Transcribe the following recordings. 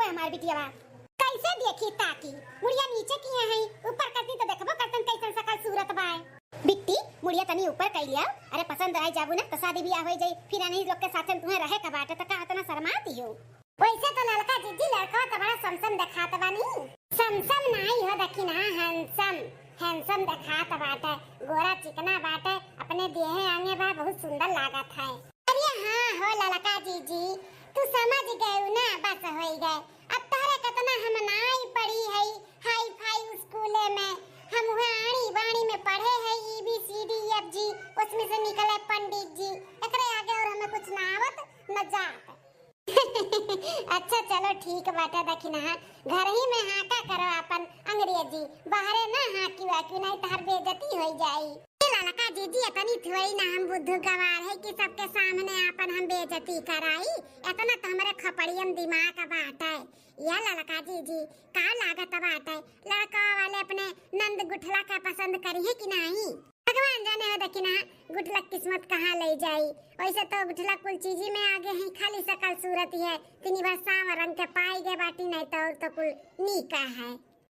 हुए हमार बिटिया कैसे देखी ताकि मुड़िया नीचे किए हैं ऊपर करती तो देखबो करतन कैसन सकल सूरत बा। बिट्टी मुड़िया तनी ऊपर कर लिया। अरे पसंद आई जाबू ना तो शादी ब्याह हो जाई फिर नहीं लोग के साथ तुम्हें रहे का बाटे तो का इतना शर्माती हो। वैसे तो लड़का जीजी लड़का तो बड़ा समसम दिखात बानी। समसम नहीं हो देखी ना हैंडसम हैंडसम दिखात बाटे। गोरा चिकना बाटे अपने देहे आगे बा बहुत सुंदर लागत है। अरे हां हो लड़का जीजी तू समझ गए ना बस हो गए। अब तोहरे कितना हम नाई पढ़ी है हाई फाई स्कूल में हम आड़ी बाणी में पढ़े है ABCDEFG उसमें से निकले पंडित जी एकरे आगे और हमें कुछ ना आवत न जात। अच्छा चलो ठीक बाटे देखी ना घर ही में हाका करो अपन अंग्रेजी बाहरे ना हाकी वाकी नहीं तो हर बेइज्जती हो जाई। लड़का जीजी इतनी थोड़ी ना हम बुद्धू गवार है कि सबके सामने अपन हम बेइज्जती कराई। इतना तो हमारे खपड़ियन दिमाग का बात है। या लड़का जीजी का लागत बात है लड़का वाले अपने नंद गुठला का पसंद करी है कि नहीं भगवान जाने हो देखी ना गुठलक किस्मत कहाँ ले जाई। वैसे तो गुठला कुल चीजी में आगे है खाली सकल सूरत ही है तिनी बार सांवर रंग के पाई गए बाटी नहीं तो कुल नीका है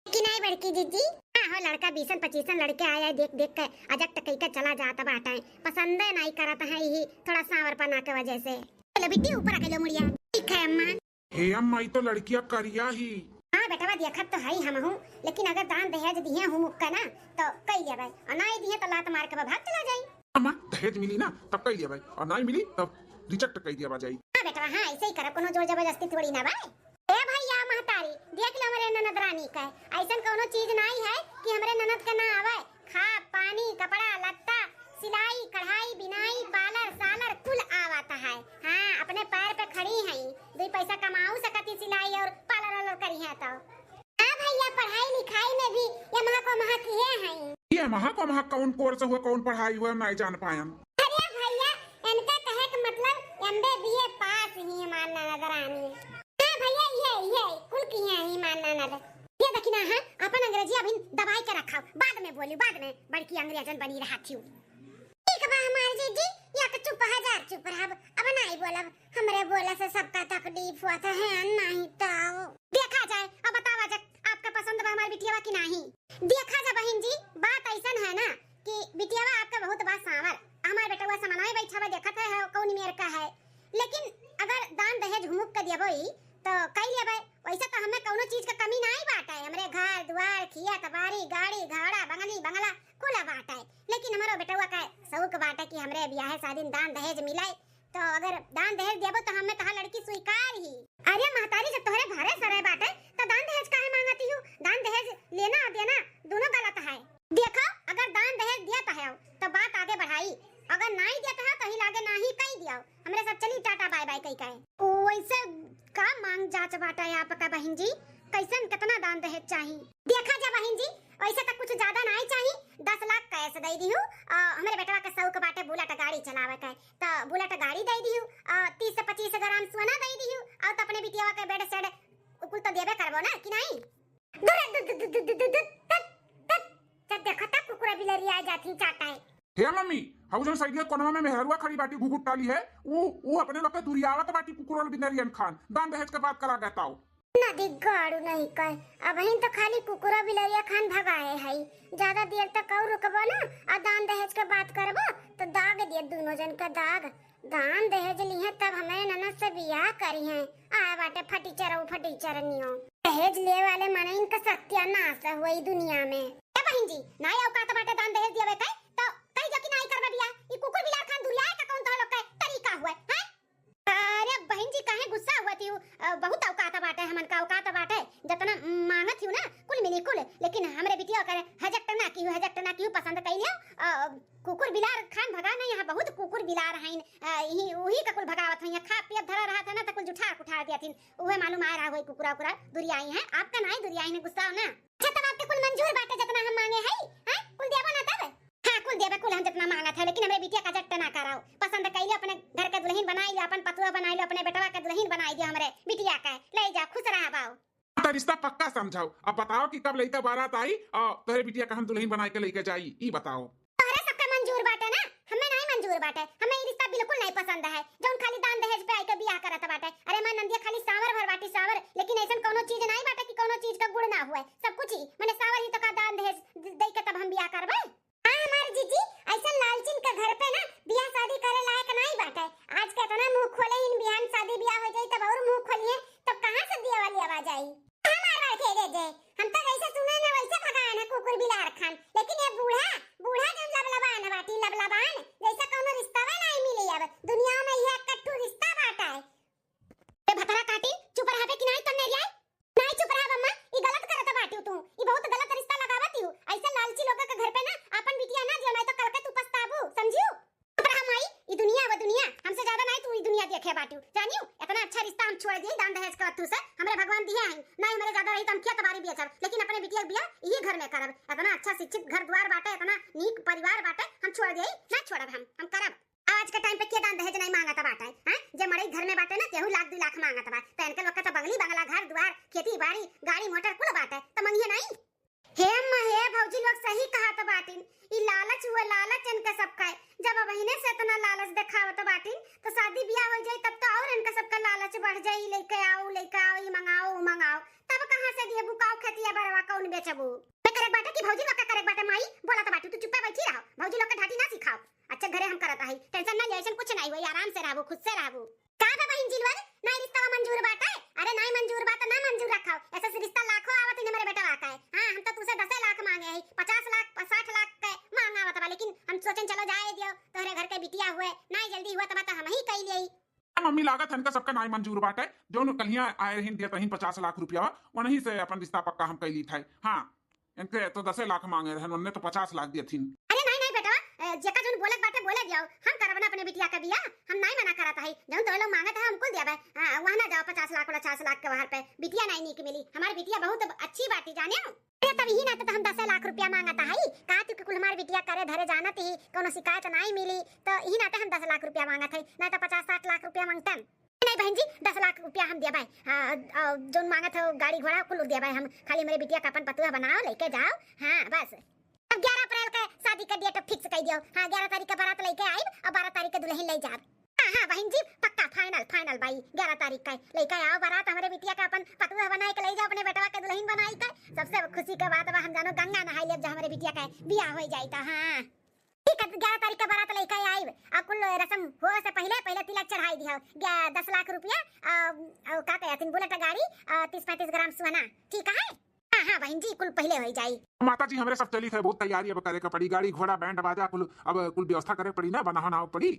कि नहीं बड़की जीजी। हो लड़का 20-25 लड़के आया देख देख के अजक टकई के चला जाता बाटा है पसंद नहीं करता है ही थोड़ा सांवर पना के वजह से। चलो बिट्टी ऊपर आ गए मुड़िया। ठीक है अम्मा। हे अम्मा तो लड़कियां करिया ही। हां बेटा देखत तो है हम हूं लेकिन अगर दान दहेज दिए हूं मुक्का ना तो कई लेबे और नहीं दिए तो लात मार के भाग चला जाई। अम्मा दहेज मिली ना तब कई लेबे और नहीं मिली तब रिजेक्ट कई दिया जाई। हां बेटा हां ऐसे ही कर कोनो जोर जबरदस्ती थोड़ी ना भाई। ए भैया महतारी देख लो हमरे ननद रानी का ऐसन कोनो चीज नहीं है कि हमरे ननद का ना आवे। खा पानी कपड़ा लत्ता सिलाई कढ़ाई बिनाई पार्लर सालर कुल आवता है। हां अपने पैर पे खड़ी हैं दो पैसा कमाऊ सकती सिलाई और पार्लर करी है तो। हां भैया पढ़ाई लिखाई में भी ये महा को महा किए हैं। ये महा को महा कौन कोर्स हुआ कौन पढ़ाई हुआ नहीं जान पायन। अरे भैया इनका कहे का मतलब MBA पास ही मानना नजर आनी। हां भैया ये कुल किए ही मानना नजर। ये देखी ना हां अपन अंग्रेजी अभी दबाई के रखा बाद में बोली बाद में बड़की अंग्रेजन बनी रहा थी। ठीक बा हमार जीजी या के चुप हजार चुप रह अब नहीं बोलब हमरे बोला से सबका तकलीफ हुआ था है नहीं तो देखा जाए। अब बतावा जा आपका पसंद बा हमारी बिटिया की नहीं देखा जा बहन जी। बात ऐसन है ना कि बिटिया आपका बहुत बा सांवर हमार बेटा हुआ समानाई बैठा हुआ देखत है कौन मेर का है लेकिन अगर दान दहेज हुमुक के देबई तो कई लेबे। वैसे तो हमें कोनो चीज का कमी नहीं बाटा है हमरे घर द्वार खिया तबारी गाड़ी घोड़ा बंगली बंगला कुल बाटा है लेकिन हमारा बेटा हुआ का शौक बाटा कि हमरे ब्याह शादी दान दहेज मिले तो अगर दान दहेज देबो तो हमें कहा लड़की स्वीकार ही। अरे महतारी जब तोहरे भरे सरे बाटे तो दान दहेज काहे मांगती हूं। दान दहेज लेना और देना दोनों गलत है। देखो अगर दान दहेज दिया है तो बात आगे बढ़ाई अगर नहीं देता है तो ही लागे नहीं कही दियो हमरे सब चली टाटा बाय बाय कही कहे। वैसे का मांग जांच बाटा है आपका बहन जी कैसन कितना दान दहेज चाहिए देखा जा बहन जी। वैसे तो कुछ ज्यादा नहीं चाहिए 10 लाख कैश दे दी हूं। हमरे बेटवा के शौक बाटे बुलेट गाड़ी चलावे का तो बुलेट गाड़ी दे दी हूं 30 से 25 ग्राम सोना दे दी हूं और तो अपने बिटिया के बेड सेड कुल तो देबे करबो ना कि नहीं। देखो तब कुकुरा बिलरी आ जाती चाटा है। हे मम्मी हाउ जो साइड कोनवा में मेहरुआ खड़ी बाटी घुघुट टाली है वो अपने लोग के दुरियावत बाटी कुकुरल बिनरियन खान दान दहेज के बात करा गताओ नदी गाड़ू नहीं कह अब तो खाली कुकुरा बिलरिया खान भगाए है ज्यादा देर तक और रुकबो ना और दान दहेज के बात करबो तो दाग दिए दोनों जन का दाग। दान दहेज लिए तब हमारे ननद से बियाह करी है आए बाटे फटीचर नियो दहेज ले वाले माने इनका सत्यानाश हुआ दुनिया में। ए बहन जी नाई औकात बाटे दान दहेज दिए तो कई जो कि नहीं करबे बियाह ई कुकुर बिलार खान दुरियाए का कौन तो लोग का तरीका हुआ है। अरे बहन जी काहे गुस्सा हुआ थी बहुत औकात बाटे हमन का औकात बाटे जितना मांगत हूं ना कुल मिली कुल लेकिन हमरे बिटिया करे हजक ना की पसंद कइले कुकुर बिलार खान भगा नहीं यहाँ बहुत कुकुर बिलार हैं वही का कुल भगावत हैं खा पिया धरा रहा था ना तो कुल जुठा कुठा दिया थी उहे मालूम आ रहा होई कुकुरा कुकुरा दुरियाई हैं आपका नहीं दुरियाई ने गुस्सा हो ना। अच्छा तब आपके कुल मंजूर बाटे जितना हम मांगे हैं हैं कुल देबो ना तब। हां कुल देबे कुल हम जितना मांगा था लेकिन हमरे बिटिया का जट ना कराओ पसंद कइले अपने घर के दुल्हन बनाई ले अपन पतुआ बनाई ले अपने बेटवा के दुल्हन बनाई दे हमरे बिटिया का ले जा खुश रहा बाऊ। तो रिश्ता पक्का समझाओ अब बताओ कि कब लइका बारात आई और तोहरे बिटिया का हम दुल्हन बना के लेके जाई ई बताओ। तोहरे सबका मंजूर बाटे ना हमें नहीं मंजूर बाटे हमें ई रिश्ता बिल्कुल नहीं पसंद है जौन खाली दान दहेज पे आई के बियाह करत बाटे। अरे मैं नंदिया खाली सावर भर बाटी सावर लेकिन ऐसन नहीं तो नहीं आई नहीं चुप रहा अम्मा ई गलत करत बाटी तू ई बहुत गलत रिश्ता लगावत हूं ऐसे लालची लोग के घर पे ना अपन बिटिया ना जो नहीं तो कल के तू पछताबू समझियो चुप रहा माई ई दुनिया वो दुनिया हमसे ज्यादा नहीं तू ई दुनिया देखे बाटू जानियो इतना अच्छा रिश्ता हम छोड़ दिए दान दहेज के तू से हमरे भगवान दिया है नहीं हमारे ज्यादा रही तो हम क्या तुम्हारी बिया कर लेकिन अपने बिटिया बिया ये घर में करब इतना अच्छा शिक्षित घर द्वार बाटे इतना नीक परिवार बाटे हम छोड़ दिए ना छोड़ब हम करब आज के टाइम पे के दान दहेज नहीं मांगता बाटे हैं जे मरे घर में बाटे ना केहू लाख 2 लाख मांगता बा तो इनके लोग के तो बंगली बंगला घर द्वार खेती बाड़ी गाड़ी मोटर कुल बाटे तो मंगिए नहीं हे अम्मा हे भौजी लोग सही कहा तो बाटिन ई लालच हुआ लालच इनका सब का जब बहिने से इतना लालच दिखावत बाटिन तो शादी ब्याह हो जाए तब तो और इनका सबका लालच बढ़ जाए लेके आओ ई मंगाओ तब कहां से दिए बुकाओ खेतिया बरवा कौन बेचबू मैं करे बाटे कि भौजी लोग का करे बाटे माई बोला तो बाटू तू चुप बैठी रहो भौजी लोग का ढाटी ना सिखाओ अच्छा घरे हम करत है टेंशन ना ले ऐसा कुछ नहीं होई आराम से रहबो खुद से रहबो का बा बहन जिलवर नहीं रिश्ता मंजूर बाटे अरे नहीं मंजूर बात ना मंजूर रखाओ ऐसा से रिश्ता लाखों आवत है मेरे बेटा वाका है हां हम तो तुसे 10 लाख मांगे है 50 लाख 60 लाख के मांगा आवत बा लेकिन हम सोचन चलो जाए दियो तोहरे घर के बिटिया हुए नहीं जल्दी हुआ तब हम ही कह लिए मम्मी लागत हनका सबका नाई मंजूर बाटे जोन कलिया आए रहिन दिया तहिन 50 लाख रुपया वहीं से अपन रिश्ता पक्का हम कैली थे हां इनके तो 10 लाख मांगे रहन उन्होंने तो 50 लाख दिए थीन अरे नहीं बेटा जेका जोन बोलत बाटे बोले दियो हम करब ना अपने बिटिया का बियाह हम नहीं मना करत है जोन तो लोग मांगत है हमको देबे हां वहां ना जाओ 50 लाख वाला 50 लाख के बाहर पे बिटिया नहीं नीक मिली हमारी बिटिया बहुत अच्छी बाटी जाने अरे तब ही ना तो हम 10 लाख रुपया मांगता है का तू कुल हमारी बिटिया करे धरे जानत ही कोनो शिकायत नहीं मिली तो ही ना तो हम 10 लाख रुपया मांगत है ना तो 50-60 लाख रुपया मांगतन नहीं बहन जी 10 लाख रुपया हम दिया भाई जोन मांगत हो गाड़ी घोड़ा कुल दिया भाई हम खाली मेरे बिटिया का अपन पतुआ बनाओ लेके जाओ हां बस अब 11 अप्रैल का शादी का डेट फिक्स कर दियो हां 11 तारीख का बारात लेके आई और 12 तारीख के दुल्हन ले जाब हां बहन जी पक्का फाइनल भाई 11 तारीख का लेके आओ बारात हमारे बिटिया का अपन पतुआ बनाए के ले जाओ अपने बेटवा के दुल्हन बनाई का सबसे खुशी के बात बा हम जानो गंगा नहाई लेब जब हमारे बिटिया का बियाह हो जाई तो हां ठीक है 11 तारीख का बारात लेके आई और कुल रस्म हो से पहले तिलक चढ़ाई दियो 10 लाख रुपया और का कहतिन बुलेट गाड़ी 30-35 ग्राम सोना ठीक है हां बहन जी कुल पहले हो जाई माता जी हमरे सब चली थे बहुत तैयारी अब करे के पड़ी गाड़ी घोड़ा बैंड बाजा कुल अब कुल व्यवस्था करे पड़ी ना बनाना पड़ी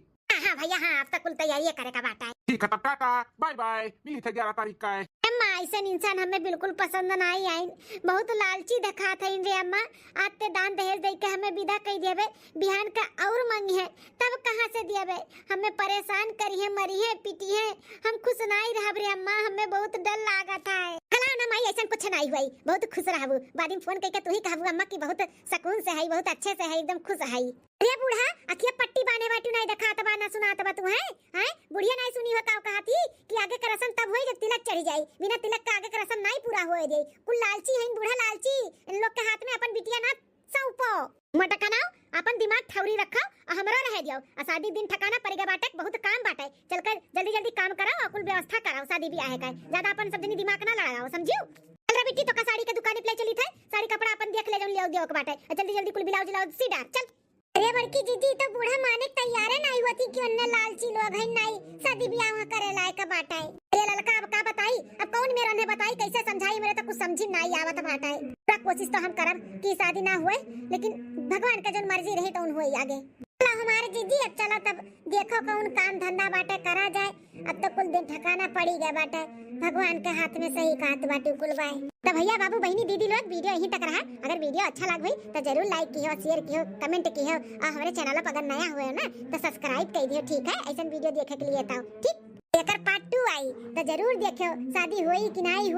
हां भैया हां अब तक कुल तैयारी करे का बात है ठीक है तब टाटा बाय बाय मिली थे 11 तारीख का अम्मा ऐसा इंसान हमें बिल्कुल पसंद नहीं आई बहुत लालची दिखा था इन रे अम्मा आते दान दहेज दे के हमें विदा कर देबे बिहान का और मांगी है तब कहां से देबे हमें परेशान करी है मरी है पीटी है हम खुश नहीं रहब रे अम्मा हमें बहुत डर लागत है कला ना माई ऐसा कुछ नहीं हुई बहुत खुश रहबू बाद में फोन करके तू ही कहबू अम्मा की बहुत सुकून से है बहुत अच्छे से है एकदम खुश है रे बूढ़ा अखिया पट्टी बाने बाटू नहीं दिखात बा ना सुनात बा तू हैं बुढ़िया नहीं सुनी हो का कहती कि आगे का रस्म तब होई जब तिलक चढ़ी जाई बिना तिलक का आगे का रस्म नहीं पूरा होए दे कुल लालची है बूढ़ा लालची इन लोग के हाथ में अपन बिटिया ना सौंपो मटकनाओ अपन दिमाग ठौरी रखो और हमरो रह दियो आ शादी दिन ठकाना पड़ेगा बाटे बहुत काम बाटे चलकर जल्दी काम कराओ और कुल व्यवस्था कराओ शादी ब्याह का ज्यादा अपन सब जनी दिमाग ना लगाओ समझियो चल रे बेटी तो का साड़ी के दुकान पे चली थे साड़ी कपड़ा अपन देख ले ले दियो के बाटे जल्दी कुल ब्लाउज सीधा चल अरे बड़की जीजी तो बूढ़ा माने तैयार है नहीं होती कि उन्ने लालची लोग है नहीं शादी ब्याह करे लायक बाटा है ये लड़का अब का बताई अब कौन मेरा ने बताई कैसे समझाई मेरे तो कुछ समझ नहीं आवत बाटा है पूरा कोशिश तो हम करब कि शादी ना हुए लेकिन भगवान का जो मर्जी रही तो उन होई आगे चलो हमारे जीजी अब चलो तब देखो कौन काम धंधा बाटे करा जाए अब तो कुल दिन ठकाना पड़ी गया बाटे भगवान के हाथ में सही कहत बाटे कुल बाय तो भैया बाबू बहनी दीदी लोग वीडियो यहीं तक रहा अगर वीडियो अच्छा लग गई तो जरूर लाइक कियो शेयर कियो कमेंट कियो और हमारे चैनल पर अगर नया हुए हो ना तो सब्सक्राइब कर दियो ठीक है ऐसा वीडियो देखे के लिए ताऊ ठीक एकर पार्ट 2 आई तो जरूर देखियो शादी होई कि नहीं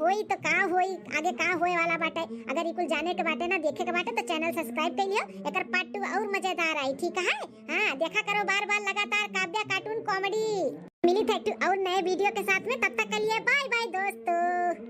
होई तो का होई आगे का होए वाला बाटे अगर ये कुल जाने के बाटे ना देखे के बाटे तो चैनल सब्सक्राइब कर लियो एकर पार्ट 2 और मजेदार आई ठीक है हां देखा करो बार-बार लगातार काव्या कार्टून कॉमेडी मिली थे और नए वीडियो के साथ में तब तक के लिए बाय बाय दोस्तों।